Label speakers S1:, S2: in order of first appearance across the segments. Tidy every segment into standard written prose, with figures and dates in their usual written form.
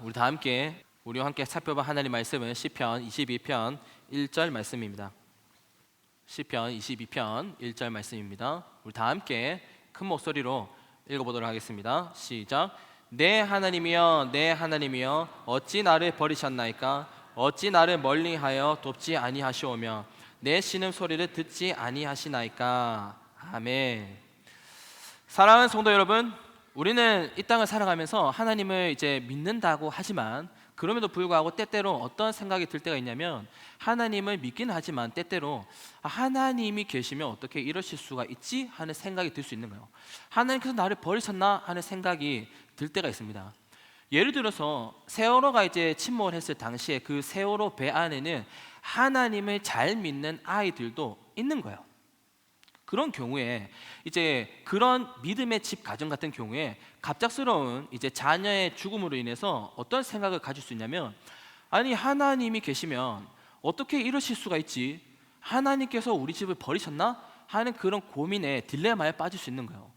S1: 우리 다 함께 우리와 함께 살펴볼 하나님 말씀은 시편 22편 1절 말씀입니다. 시편 22편 1절 말씀입니다. 우리 다 함께 큰 목소리로 읽어보도록 하겠습니다. 시작. 내 하나님이여 내 하나님이여 어찌 나를 버리셨나이까? 어찌 나를 멀리하여 돕지 아니하시오며 내 신음소리를 듣지 아니하시나이까? 아멘. 사랑하는 성도 여러분, 우리는 이 땅을 살아가면서 하나님을 이제 믿는다고 하지만 그럼에도 불구하고 때때로 어떤 생각이 들 때가 있냐면 하나님을 믿긴 하지만 때때로 하나님이 계시면 어떻게 이러실 수가 있지? 하는 생각이 들 수 있는 거예요. 하나님께서 나를 버리셨나? 하는 생각이 들 때가 있습니다. 예를 들어서 세월호가 이제 침몰을 했을 당시에 그 세월호 배 안에는 하나님을 잘 믿는 아이들도 있는 거예요. 그런 경우에 이제 그런 믿음의 집 가정 같은 경우에 갑작스러운 이제 자녀의 죽음으로 인해서 어떤 생각을 가질 수 있냐면 아니 하나님이 계시면 어떻게 이러실 수가 있지? 하나님께서 우리 집을 버리셨나? 하는 그런 고민에 딜레마에 빠질 수 있는 거예요.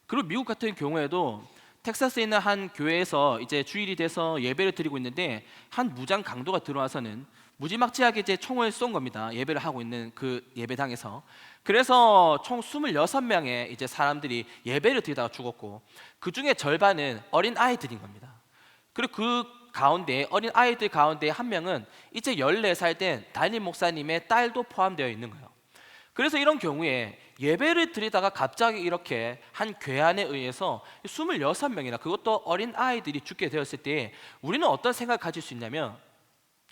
S1: 그리고 미국 같은 경우에도 텍사스에 있는 한 교회에서 이제 주일이 돼서 예배를 드리고 있는데 한 무장 강도가 들어와서는 무지막지하게 이제 총을 쏜 겁니다. 예배를 하고 있는 그 예배당에서. 그래서 총 26명의 이제 사람들이 예배를 드리다가 죽었고 그 중에 절반은 어린 아이들인 겁니다. 그리고 그 가운데 어린 아이들 가운데 한 명은 이제 14살 된 담임 목사님의 딸도 포함되어 있는 거예요. 그래서 이런 경우에 예배를 드리다가 갑자기 이렇게 한 괴한에 의해서 26명이나 그것도 어린 아이들이 죽게 되었을 때 우리는 어떤 생각을 가질 수 있냐면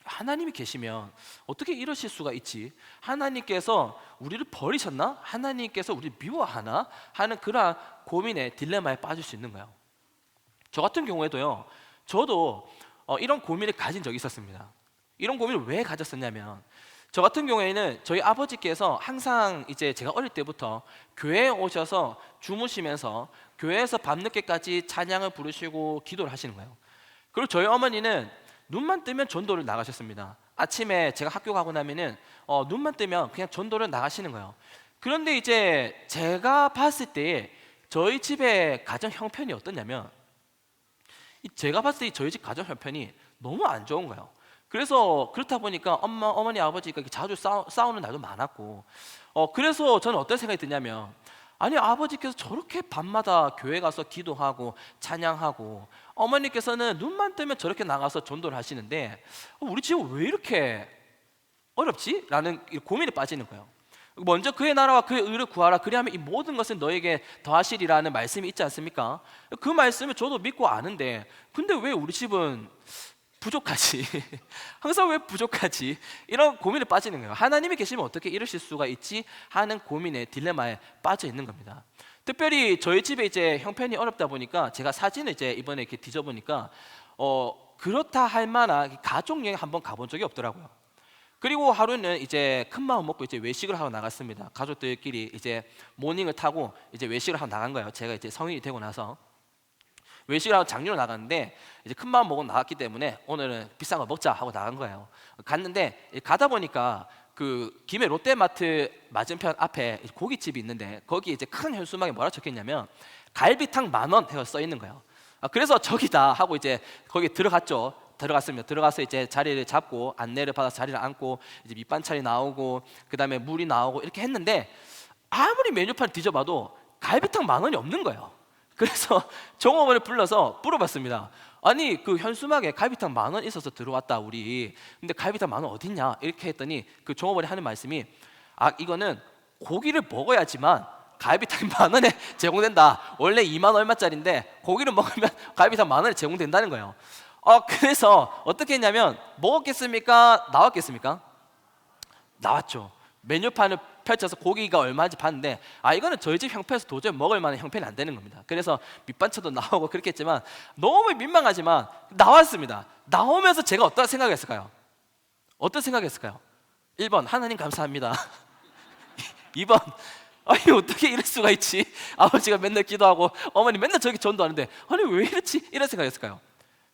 S1: 하나님이 계시면 어떻게 이러실 수가 있지? 하나님께서 우리를 버리셨나? 하나님께서 우리를 미워하나? 하는 그러한 고민에 딜레마에 빠질 수 있는 거예요. 저 같은 경우에도요, 저도 이런 고민을 가진 적이 있었습니다. 이런 고민을 왜 가졌었냐면 저 같은 경우에는 저희 아버지께서 항상 이제 제가 어릴 때부터 교회에 오셔서 주무시면서 교회에서 밤늦게까지 찬양을 부르시고 기도를 하시는 거예요. 그리고 저희 어머니는 눈만 뜨면 전도를 나가셨습니다. 아침에 제가 학교 가고 나면은 눈만 뜨면 그냥 전도를 나가시는 거예요. 그런데 이제 제가 봤을 때 저희 집의 가정 형편이 어떠냐면 제가 봤을 때 저희 집 가정 형편이 너무 안 좋은 거예요. 그래서 그렇다 보니까 어머니, 아버지가 자주 싸우는 날도 많았고 그래서 저는 어떤 생각이 드냐면 아니 아버지께서 저렇게 밤마다 교회 가서 기도하고 찬양하고 어머니께서는 눈만 뜨면 저렇게 나가서 전도를 하시는데 우리 집은 왜 이렇게 어렵지? 라는 고민에 빠지는 거예요. 먼저 그의 나라와 그의 의를 구하라 그리하면 이 모든 것은 너에게 더하시리라는 말씀이 있지 않습니까? 그 말씀을 저도 믿고 아는데 근데 왜 우리 집은 부족하지? 항상 왜 부족하지? 이런 고민에 빠지는 거예요. 하나님이 계시면 어떻게 이러실 수가 있지? 하는 고민에 딜레마에 빠져 있는 겁니다. 특별히 저희 집에 이제 형편이 어렵다 보니까 제가 사진을 이제 이번에 이렇게 뒤져보니까 그렇다 할 만한 가족 여행 한번 가본 적이 없더라고요. 그리고 하루는 이제 큰 마음 먹고 이제 외식을 하러 나갔습니다. 가족들끼리 이제 모닝을 타고 이제 외식을 하러 나간 거예요. 제가 이제 성인이 되고 나서. 외식을 하고 장류로 나갔는데 이제 큰 마음 먹고 나갔기 때문에 오늘은 비싼 거 먹자 하고 나간 거예요. 갔는데 가다 보니까 그 김해 롯데마트 맞은편 앞에 고깃집이 있는데 거기 이제 큰 현수막에 뭐라 적혀있냐면 갈비탕 10,000원 해서 써 있는 거예요. 그래서 저기다 하고 이제 거기 들어갔죠. 들어갔습니다. 들어가서 이제 자리를 잡고 안내를 받아서 자리를 앉고 이제 밑반찬이 나오고 그 다음에 물이 나오고 이렇게 했는데 아무리 메뉴판 뒤져봐도 갈비탕 10,000원이 없는 거예요. 그래서 종업원을 불러서 물어봤습니다. 아니 그 현수막에 갈비탕 10,000원 있어서 들어왔다 우리. 근데 갈비탕 10,000원 어딨냐? 이렇게 했더니 그 종업원이 하는 말씀이 이거는 고기를 먹어야지만 갈비탕 10,000원에 제공된다. 원래 2만 얼마짜리인데 고기를 먹으면 갈비탕 10,000원에 제공된다는 거예요. 그래서 어떻게 했냐면 먹었겠습니까? 나왔겠습니까? 나왔죠. 메뉴판을 펼쳐서 고기가 얼마인지 봤는데 이거는 저희 집 형편에서 도저히 먹을 만한 형편이 안 되는 겁니다. 그래서 밑반찬도 나오고 그렇게 했지만 너무 민망하지만 나왔습니다. 나오면서 제가 어떤 생각했을까요? 어떤 생각했을까요? 1번 하나님 감사합니다. 2번 아니 어떻게 이럴 수가 있지? 아버지가 맨날 기도하고 어머니 맨날 저기 전도하는데 아니 왜 이렇지? 이런 생각했을까요?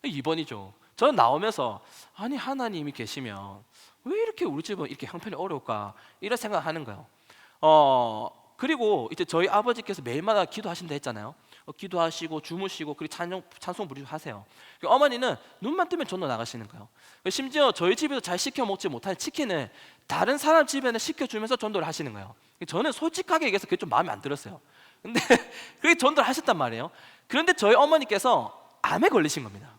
S1: 2번이죠. 저는 나오면서 아니 하나님이 계시면 왜 이렇게 우리 집은 이렇게 형편이 어려울까 이런 생각을 하는 거예요. 그리고 이제 저희 아버지께서 매일마다 기도하신다 했잖아요. 기도하시고 주무시고 그리고 찬송 부르시고 하세요. 어머니는 눈만 뜨면 전도 나가시는 거예요. 심지어 저희 집에서 잘 시켜 먹지 못할 치킨을 다른 사람 집에는 시켜주면서 전도를 하시는 거예요. 저는 솔직하게 얘기해서 그게 좀 마음에 안 들었어요. 근데 그게 전도를 하셨단 말이에요. 그런데 저희 어머니께서 암에 걸리신 겁니다.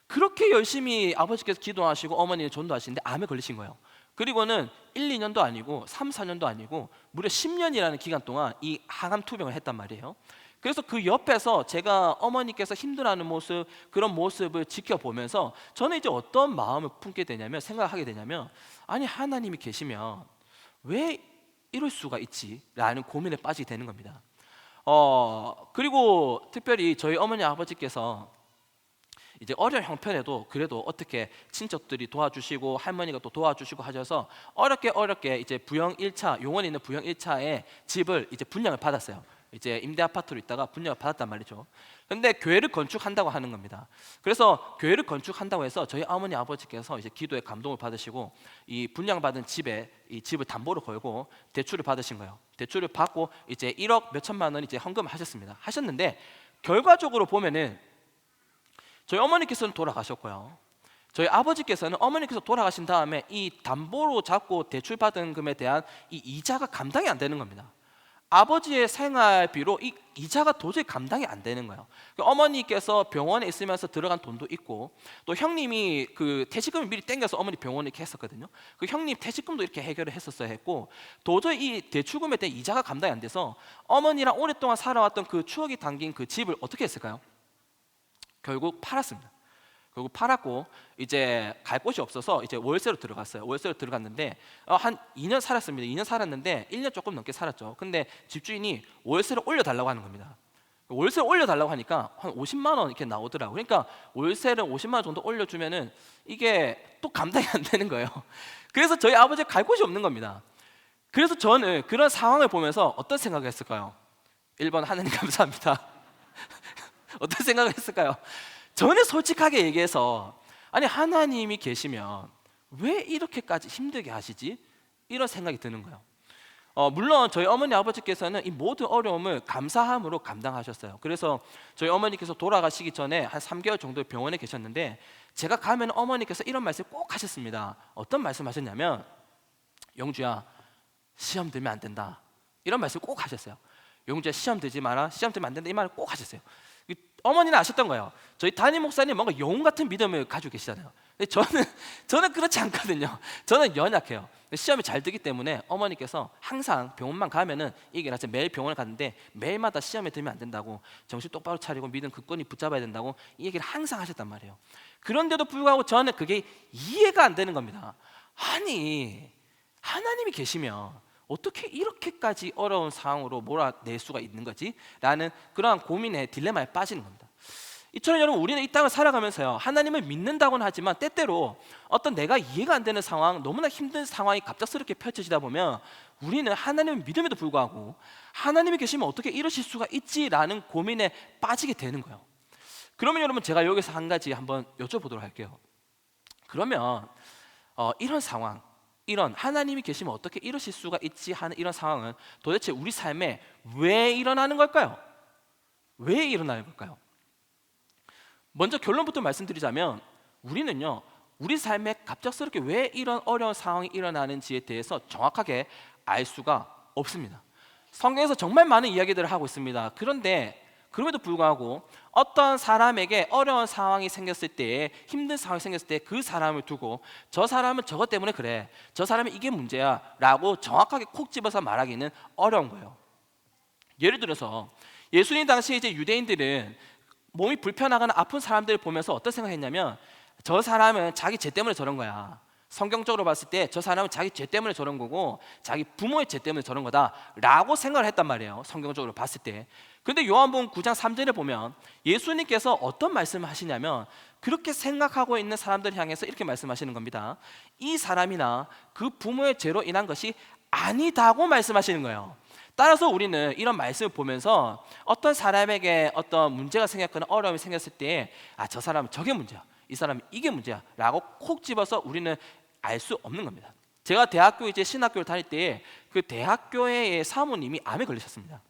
S1: 그렇게 열심히 아버지께서 기도하시고 어머니는 전도하시는데 암에 걸리신 거예요. 그리고는 1, 2년도 아니고 3, 4년도 아니고 무려 10년이라는 기간 동안 이 항암 투병을 했단 말이에요. 그래서 그 옆에서 제가 어머니께서 힘들어하는 모습, 그런 모습을 지켜보면서 저는 이제 어떤 마음을 품게 되냐면, 생각하게 되냐면, 아니 하나님이 계시면 왜 이럴 수가 있지? 라는 고민에 빠지게 되는 겁니다. 그리고 특별히 저희 어머니 아버지께서 이제 어려운 형편에도 그래도 어떻게 친척들이 도와주시고 할머니가 또 도와주시고 하셔서 어렵게 이제 부영 1차, 용원에 있는 부영 1차에 집을 이제 분양을 받았어요. 이제 임대 아파트로 있다가 분양을 받았단 말이죠. 근데 교회를 건축한다고 하는 겁니다. 그래서 교회를 건축한다고 해서 저희 어머니 아버지께서 이제 기도에 감동을 받으시고 이 분양받은 집에 이 집을 담보로 걸고 대출을 받으신 거예요. 대출을 받고 이제 1억 몇천만 원 이제 헌금을 하셨는데 결과적으로 보면은 저희 어머니께서는 돌아가셨고요. 저희 아버지께서는 어머니께서 돌아가신 다음에 이 담보로 잡고 대출받은 금에 대한 이 이자가 감당이 안 되는 겁니다. 아버지의 생활비로 이 이자가 도저히 감당이 안 되는 거예요. 어머니께서 병원에 있으면서 들어간 돈도 있고 또 형님이 그 퇴직금을 미리 땡겨서 어머니 병원에 이렇게 했었거든요. 그 형님 퇴직금도 이렇게 해결을 했었어야 했고 도저히 이 대출금에 대한 이자가 감당이 안 돼서 어머니랑 오랫동안 살아왔던 그 추억이 담긴 그 집을 어떻게 했을까요? 결국 팔았습니다. 결국 팔았고 이제 갈 곳이 없어서 이제 월세로 들어갔어요. 월세로 들어갔는데 한 2년 살았습니다. 2년 살았는데 1년 조금 넘게 살았죠. 근데 집주인이 월세를 올려달라고 하는 겁니다. 월세를 올려달라고 하니까 한 50만 원 이렇게 나오더라고요. 그러니까 월세를 50만 원 정도 올려주면은 이게 또 감당이 안 되는 거예요. 그래서 저희 아버지가 갈 곳이 없는 겁니다. 그래서 저는 그런 상황을 보면서 어떤 생각을 했을까요? 1번 하나님 감사합니다. 어떤 생각을 했을까요? 저는 솔직하게 얘기해서 아니 하나님이 계시면 왜 이렇게까지 힘들게 하시지? 이런 생각이 드는 거예요. 물론 저희 어머니 아버지께서는 이 모든 어려움을 감사함으로 감당하셨어요. 그래서 저희 어머니께서 돌아가시기 전에 한 3개월 정도 병원에 계셨는데 제가 가면 어머니께서 이런 말씀 꼭 하셨습니다. 어떤 말씀 하셨냐면 영주야 시험 들면 안 된다. 이런 말씀 꼭 하셨어요. 영주야 시험 들지 마라. 시험 들면 안 된다. 이 말을 꼭 하셨어요. 어머니는 아셨던 거예요. 저희 담임 목사님 뭔가 영웅 같은 믿음을 가지고 계시잖아요. 근데 저는 그렇지 않거든요. 저는 연약해요. 시험이 잘 되기 때문에 어머니께서 항상 병원만 가면은 이게 나서 매일 병원을 갔는데 매일마다 시험에 들면 안 된다고 정신 똑바로 차리고 믿음 굳건히 붙잡아야 된다고 이 얘기를 항상 하셨단 말이에요. 그런데도 불구하고 저는 그게 이해가 안 되는 겁니다. 아니 하나님이 계시면 어떻게 이렇게까지 어려운 상황으로 몰아낼 수가 있는 거지? 라는 그러한 고민에 딜레마에 빠지는 겁니다. 이처럼 여러분 우리는 이 땅을 살아가면서요 하나님을 믿는다고는 하지만 때때로 어떤 내가 이해가 안 되는 상황, 너무나 힘든 상황이 갑작스럽게 펼쳐지다 보면 우리는 하나님을 믿음에도 불구하고 하나님이 계시면 어떻게 이러실 수가 있지라는 고민에 빠지게 되는 거예요. 그러면 여러분 제가 여기서 한 가지 한번 여쭤보도록 할게요. 그러면 이런 상황, 이런 하나님이 계시면 어떻게 이러실 수가 있지 하는 이런 상황은 도대체 우리 삶에 왜 일어나는 걸까요? 왜 일어나는 걸까요? 먼저 결론부터 말씀드리자면 우리는요 우리 삶에 갑작스럽게 왜 이런 어려운 상황이 일어나는지에 대해서 정확하게 알 수가 없습니다. 성경에서 정말 많은 이야기들을 하고 있습니다. 그런데 그럼에도 불구하고 어떤 사람에게 어려운 상황이 생겼을 때, 힘든 상황이 생겼을 때 그 사람을 두고 저 사람은 저것 때문에 그래, 저 사람은 이게 문제야 라고 정확하게 콕 집어서 말하기는 어려운 거예요. 예를 들어서 예수님 당시에 이제 유대인들은 몸이 불편하거나 아픈 사람들을 보면서 어떤 생각을 했냐면 저 사람은 자기 죄 때문에 저런 거야. 성경적으로 봤을 때 저 사람은 자기 죄 때문에 저런 거고 자기 부모의 죄 때문에 저런 거다 라고 생각을 했단 말이에요. 성경적으로 봤을 때. 근데 요한복음 9장 3절에 보면 예수님께서 어떤 말씀을 하시냐면 그렇게 생각하고 있는 사람들 향해서 이렇게 말씀하시는 겁니다. 이 사람이나 그 부모의 죄로 인한 것이 아니다고 말씀하시는 거예요. 따라서 우리는 이런 말씀을 보면서 어떤 사람에게 어떤 문제가 생겼거나 어려움이 생겼을 때 저 사람은 저게 문제야, 이 사람은 이게 문제야 라고 콕 집어서 우리는 알 수 없는 겁니다. 제가 대학교 이제 신학교를 다닐 때 그 대학교의 사모님이 암에 걸리셨습니다.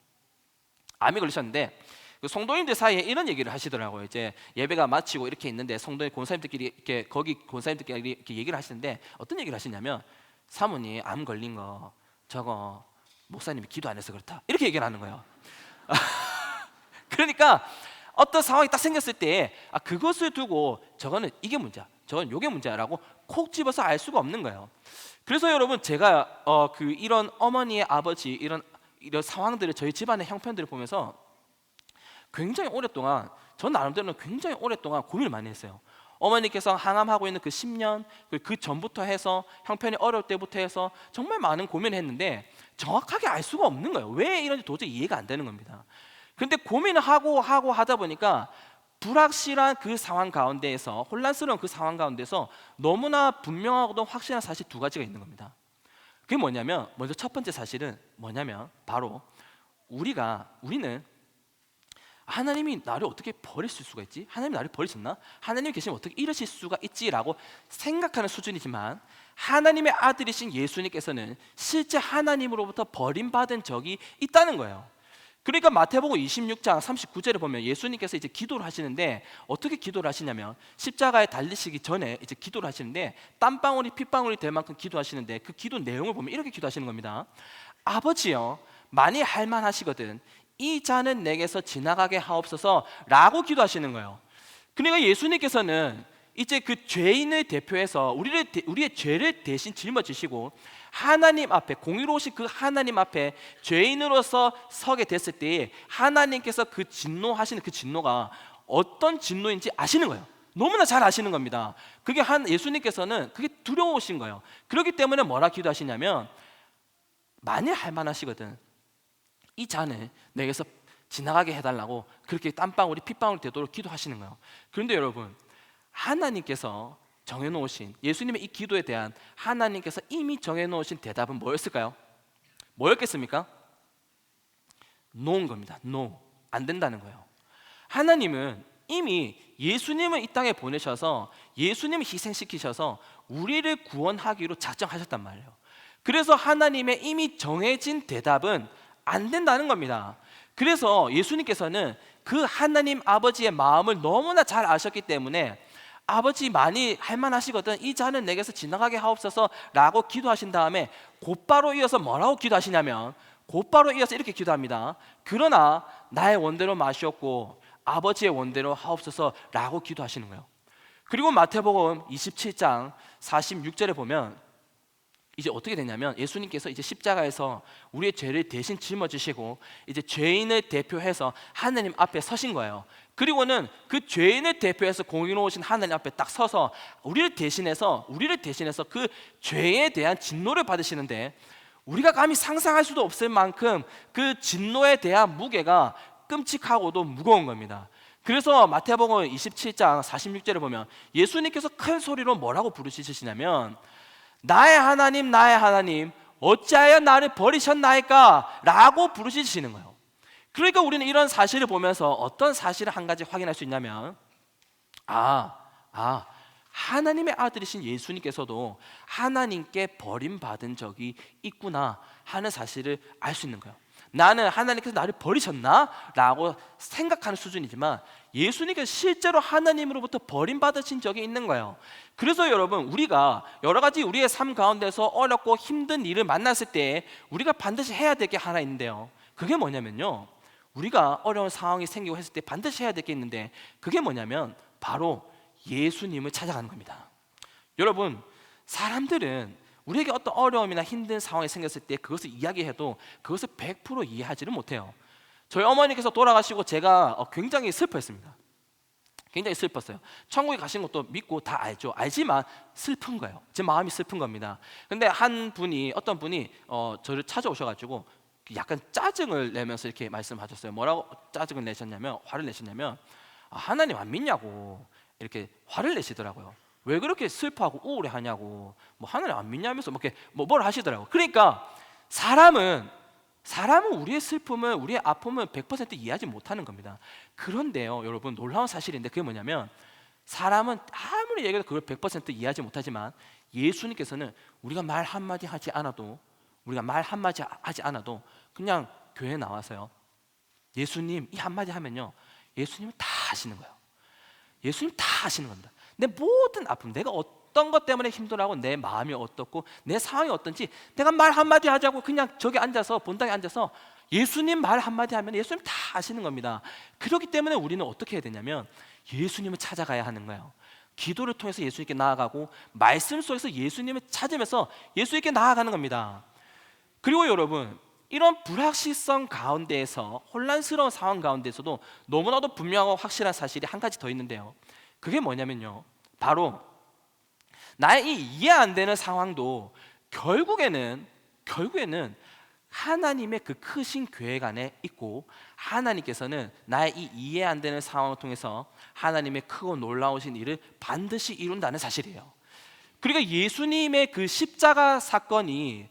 S1: 암이 걸리셨는데 그 성도님들 사이에 이런 얘기를 하시더라고요. 이제 예배가 마치고 이렇게 있는데 성도님 권사님들끼리 이렇게 거기 권사님들끼리 이렇게 얘기를 하시는데 어떤 얘기를 하시냐면 사모님 암 걸린 거 저거 목사님이 기도 안 해서 그렇다 이렇게 얘기를 하는 거예요. 그러니까 어떤 상황이 딱 생겼을 때 그것을 두고 저거는 이게 문제야, 저건 요게 문제라고 콕 집어서 알 수가 없는 거예요. 그래서 여러분 제가 이런 어머니의 아버지 이런 상황들을 저희 집안의 형편들을 보면서 굉장히 오랫동안 전 나름대로는 굉장히 오랫동안 고민을 많이 했어요. 어머니께서 항암하고 있는 그 10년 그 전부터 해서 형편이 어려울 때부터 해서 정말 많은 고민을 했는데 정확하게 알 수가 없는 거예요. 왜 이런지 도저히 이해가 안 되는 겁니다. 근데 고민을 하고 하다 보니까 불확실한 그 상황 가운데에서 혼란스러운 그 상황 가운데서 너무나 분명하고도 확실한 사실 두 가지가 있는 겁니다. 그게 뭐냐면 먼저 첫 번째 사실은 뭐냐면 바로 우리는 하나님이 나를 어떻게 버리실 수가 있지? 하나님이 나를 버리셨나? 하나님이 계시면 어떻게 이러실 수가 있지라고 생각하는 수준이지만 하나님의 아들이신 예수님께서는 실제 하나님으로부터 버림받은 적이 있다는 거예요. 그러니까 마태복음 26장 39절에 보면 예수님께서 이제 기도를 하시는데 어떻게 기도를 하시냐면 십자가에 달리시기 전에 이제 기도를 하시는데 땀방울이 핏방울이 될 만큼 기도하시는데 그 기도 내용을 보면 이렇게 기도하시는 겁니다. 아버지여 많이 할만하시거든 이 잔은 내게서 지나가게 하옵소서 라고 기도하시는 거예요. 그러니까 예수님께서는 이제 그 죄인을 대표해서 우리의 죄를 대신 짊어지시고 하나님 앞에 공의로우신 그 하나님 앞에 죄인으로서 서게 됐을 때 하나님께서 그 진노하시는 그 진노가 어떤 진노인지 아시는 거예요. 너무나 잘 아시는 겁니다. 그게 예수님께서는 그게 두려우신 거예요. 그렇기 때문에 뭐라 기도하시냐면 만일 할만하시거든 이 잔을 내게서 지나가게 해달라고 그렇게 땀방울이 핏방울이 되도록 기도하시는 거예요. 그런데 여러분 하나님께서 정해놓으신 예수님의 이 기도에 대한 하나님께서 이미 정해놓으신 대답은 뭐였을까요? 뭐였겠습니까? No인 겁니다. No, 안 된다는 거예요. 하나님은 이미 예수님을 이 땅에 보내셔서 예수님을 희생시키셔서 우리를 구원하기로 작정하셨단 말이에요. 그래서 하나님의 이미 정해진 대답은 안 된다는 겁니다. 그래서 예수님께서는 그 하나님 아버지의 마음을 너무나 잘 아셨기 때문에 아버지 많이 할만하시거든 이 잔은 내게서 지나가게 하옵소서 라고 기도하신 다음에 곧바로 이어서 뭐라고 기도하시냐면 곧바로 이어서 이렇게 기도합니다. 그러나 나의 원대로 마시옵고 아버지의 원대로 하옵소서 라고 기도하시는 거예요. 그리고 마태복음 27장 46절에 보면 이제 어떻게 되냐면 예수님께서 이제 십자가에서 우리의 죄를 대신 짊어지시고 이제 죄인을 대표해서 하나님 앞에 서신 거예요. 그리고는 그 죄인을 대표해서 공의로우신 하나님 앞에 딱 서서 우리를 대신해서 그 죄에 대한 진노를 받으시는데 우리가 감히 상상할 수도 없을 만큼 그 진노에 대한 무게가 끔찍하고도 무거운 겁니다. 그래서 마태복음 27장 46절에 보면 예수님께서 큰 소리로 뭐라고 부르시냐면 나의 하나님 어찌하여 나를 버리셨나이까 라고 부르시는 거예요. 그러니까 우리는 이런 사실을 보면서 어떤 사실을 한 가지 확인할 수 있냐면 하나님의 아들이신 예수님께서도 하나님께 버림받은 적이 있구나 하는 사실을 알 수 있는 거예요. 나는 하나님께서 나를 버리셨나? 라고 생각하는 수준이지만 예수님께서 실제로 하나님으로부터 버림받으신 적이 있는 거예요. 그래서 여러분 우리가 여러 가지 우리의 삶 가운데서 어렵고 힘든 일을 만났을 때 우리가 반드시 해야 될 게 하나 있는데요. 그게 뭐냐면요, 우리가 어려운 상황이 생기고 했을 때 반드시 해야 될 게 있는데 그게 뭐냐면 바로 예수님을 찾아가는 겁니다. 여러분 사람들은 우리에게 어떤 어려움이나 힘든 상황이 생겼을 때 그것을 이야기해도 그것을 100% 이해하지를 못해요. 저희 어머니께서 돌아가시고 제가 굉장히 슬퍼했습니다. 굉장히 슬펐어요. 천국에 가신 것도 믿고 다 알지만 슬픈 거예요. 제 마음이 슬픈 겁니다. 근데 어떤 분이 저를 찾아오셔가지고 약간 짜증을 내면서 이렇게 말씀하셨어요. 뭐라고 짜증을 내셨냐면, 화를 내셨냐면 하나님 안 믿냐고 이렇게 화를 내시더라고요. 왜 그렇게 슬퍼하고 우울해하냐고, 뭐 하나님 안 믿냐면서 뭘 하시더라고요. 그러니까 사람은 우리의 슬픔을, 우리의 아픔을 100% 이해하지 못하는 겁니다. 그런데요 여러분, 놀라운 사실인데 그게 뭐냐면 사람은 아무리 얘기해도 그걸 100% 이해하지 못하지만 예수님께서는 우리가 말 한마디 하지 않아도 그냥 교회에 나와서요 예수님 이 한마디 하면요, 예수님은 다 아시는 거예요. 예수님 다 아시는 겁니다. 내 모든 아픔, 내가 어떤 것 때문에 힘들어하고 내 마음이 어떻고 내 상황이 어떤지 내가 말 한마디 하자고 그냥 저기 앉아서 본당에 앉아서 예수님 말 한마디 하면 예수님 다 아시는 겁니다. 그렇기 때문에 우리는 어떻게 해야 되냐면 예수님을 찾아가야 하는 거예요. 기도를 통해서 예수님께 나아가고 말씀 속에서 예수님을 찾으면서 예수님께 나아가는 겁니다. 그리고 여러분, 이런 불확실성 가운데에서, 혼란스러운 상황 가운데서도 너무나도 분명하고 확실한 사실이 한 가지 더 있는데요, 그게 뭐냐면요, 바로 나의 이 이해 안 되는 상황도 결국에는 하나님의 그 크신 계획 안에 있고, 하나님께서는 나의 이 이해 안 되는 상황을 통해서 하나님의 크고 놀라우신 일을 반드시 이룬다는 사실이에요. 그러니까 예수님의 그 십자가 사건이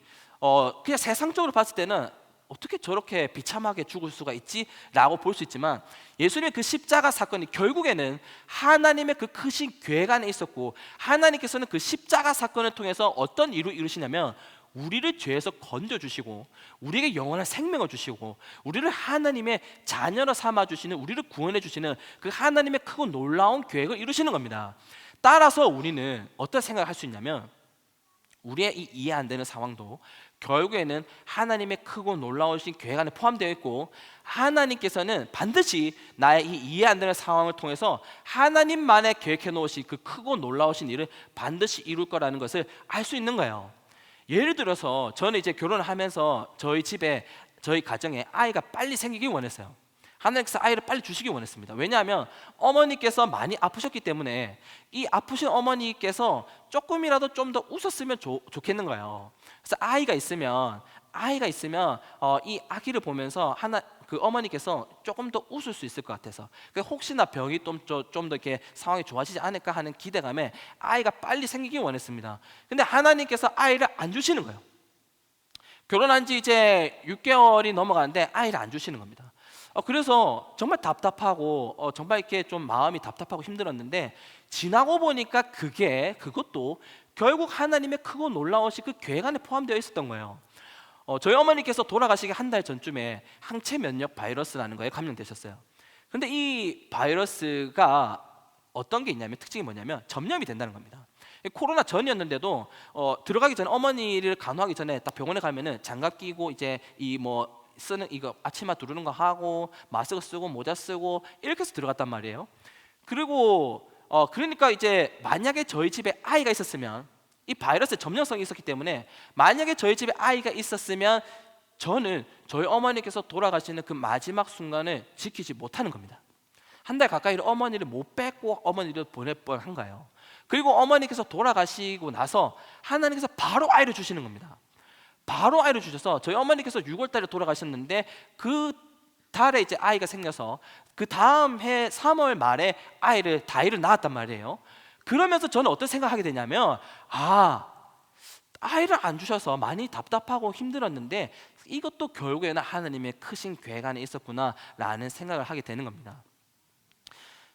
S1: 그냥 세상적으로 봤을 때는 어떻게 저렇게 비참하게 죽을 수가 있지? 라고 볼 수 있지만, 예수님의 그 십자가 사건이 결국에는 하나님의 그 크신 계획 안에 있었고, 하나님께서는 그 십자가 사건을 통해서 어떤 일을 이루시냐면 우리를 죄에서 건져주시고 우리에게 영원한 생명을 주시고 우리를 하나님의 자녀로 삼아주시는, 우리를 구원해 주시는 그 하나님의 크고 놀라운 계획을 이루시는 겁니다. 따라서 우리는 어떤 생각을 할 수 있냐면, 우리의 이 이해 안 되는 상황도 결국에는 하나님의 크고 놀라우신 계획 안에 포함되어 있고, 하나님께서는 반드시 나의 이 이해 안 되는 상황을 통해서 하나님만의 계획해 놓으신 그 크고 놀라우신 일을 반드시 이룰 거라는 것을 알 수 있는 거예요. 예를 들어서 저는 이제 결혼을 하면서 저희 집에, 저희 가정에 아이가 빨리 생기기 원했어요. 하나님께서 아이를 빨리 주시기 원했습니다. 왜냐하면 어머니께서 많이 아프셨기 때문에 이 아프신 어머니께서 조금이라도 좀 더 웃었으면 좋겠는 거예요. 그래서 아이가 있으면 이 아기를 보면서 그 어머니께서 조금 더 웃을 수 있을 것 같아서, 혹시나 병이 좀 더 이렇게 상황이 좋아지지 않을까 하는 기대감에 아이가 빨리 생기기 원했습니다. 근데 하나님께서 아이를 안 주시는 거예요. 결혼한 지 이제 6개월이 넘어가는데 아이를 안 주시는 겁니다. 그래서 정말 답답하고 정말 이렇게 좀 마음이 답답하고 힘들었는데, 지나고 보니까 그것도 결국 하나님의 크고 놀라우신 그 계획 안에 포함되어 있었던 거예요. 저희 어머니께서 돌아가시기 한 달 전쯤에 항체 면역 바이러스라는 거에 감염되셨어요. 근데 이 바이러스가 어떤 게 있냐면, 특징이 뭐냐면 전염이 된다는 겁니다. 코로나 전이었는데도 들어가기 전에, 어머니를 간호하기 전에 딱 병원에 가면은 장갑 끼고 이제 쓰는 이거 앞치마 두르는 거 하고 마스크 쓰고 모자 쓰고 이렇게 해서 들어갔단 말이에요. 그리고 그러니까 이제 만약에 저희 집에 아이가 있었으면, 이 바이러스의 점령성이 있었기 때문에 만약에 저희 집에 아이가 있었으면 저는 저희 어머니께서 돌아가시는 그 마지막 순간을 지키지 못하는 겁니다. 한 달 가까이를 어머니를 못 뵙고 어머니를 보낼 뻔한 거예요. 그리고 어머니께서 돌아가시고 나서 하나님께서 바로 아이를 주시는 겁니다. 바로 아이를 주셔서, 저희 어머니께서 6월 달에 돌아가셨는데 그 달에 이제 아이가 생겨서 그 다음 해 3월 말에 아이를 낳았단 말이에요. 그러면서 저는 어떤 생각하게 되냐면, 아이를 안 주셔서 많이 답답하고 힘들었는데 이것도 결국에는 하나님의 크신 계획 안에 있었구나라는 생각을 하게 되는 겁니다.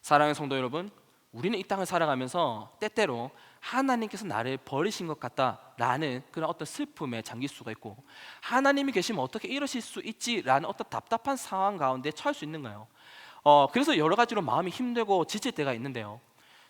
S1: 사랑하는 성도 여러분, 우리는 이 땅을 살아가면서 때때로 하나님께서 나를 버리신 것 같다라는 그런 어떤 슬픔에 잠길 수가 있고, 하나님이 계시면 어떻게 이러실 수 있지라는 어떤 답답한 상황 가운데 처할 수 있는 거예요. 그래서 여러 가지로 마음이 힘들고 지칠 때가 있는데요,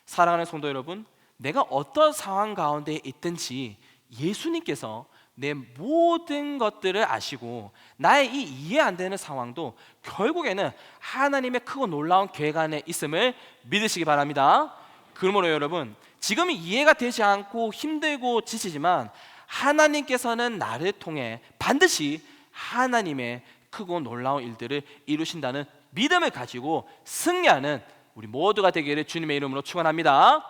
S1: 사랑하는 성도 여러분, 내가 어떤 상황 가운데 있든지 예수님께서 내 모든 것들을 아시고 나의 이 이해 안 되는 상황도 결국에는 하나님의 크고 놀라운 계획 안에 있음을 믿으시기 바랍니다. 그러므로 여러분, 지금 이해가 되지 않고 힘들고 지치지만 하나님께서는 나를 통해 반드시 하나님의 크고 놀라운 일들을 이루신다는 믿음을 가지고 승리하는 우리 모두가 되기를 주님의 이름으로 축원합니다.